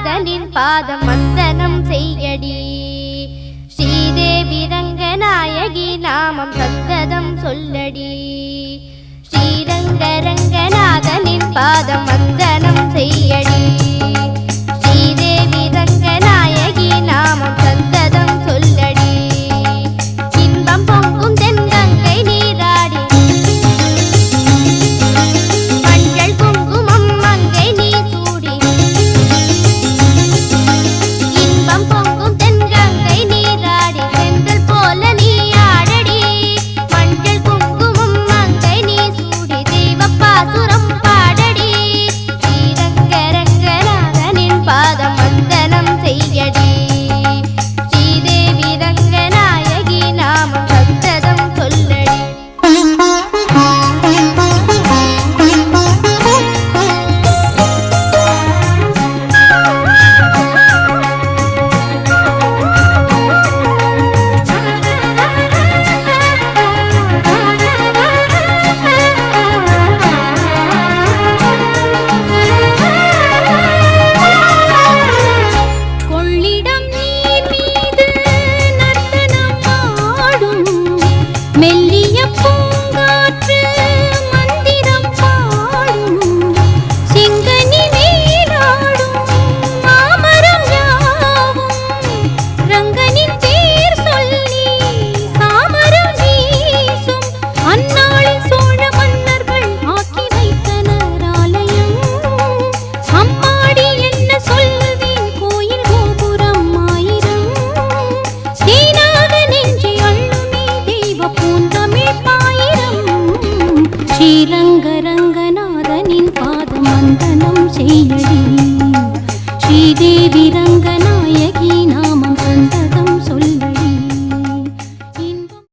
ரங்கநாதனின் பாதம் வந்தனம் செய்யடி. ஸ்ரீதேவி ரங்கநாயகி நாமம் சந்ததம் சொல்லடி. ஸ்ரீரங்க ரங்கநாதனின் பாதம் வந்தனம் செய்யடி. ஸ்ரீதேவி ரங்கநாயகி நாமம் சந்ததம் சொல்லடி. இன்பம் பொங்கும் தென்கங்கை நீராடி மஞ்சள் குங்குமம் மங்கை நீ சூடி. இன்பம் பொங்கும் தென்கங்கை நீராடி செந்தல் போல நீ ஆடடி. மஞ்சள் குங்குமம் மங்கை நீ சூடி தெய்வப்பாசுரம் பாடடி. ஸ்ரீரங்க ரங்கநாதனின் பாதம் வந்தனம் செய்யடி. ஸ்ரீதேவி ரங்கநாயகி நாமம் சந்ததம் சொல்லடி. கொள்ளிடம் நீர் மீது நர்த்தனம் ஆடும் மெல்லிய பூங்காற்று மந்திரம் பாடும். செங்கனி மேலாடும் மாமரம் யாவும் ரங்கனின் பேர் சொல்லி சாமரம் வீசும். அந்நாளில் சோழ மன்னர்கள் ஆக்கி வைத்தனர் ஆலயம். அம்மாடி என்ன சொல்வேன் கோயில் கோபுரம் ஆயிரம். தேனாக நெஞ்சி அள்ளுமே தெய்வ பூந்தமிழ் பாயிரம். ஸ்ரீரங்க ரங்கநாதனின் பாதம் வந்தனம் செய்யடி.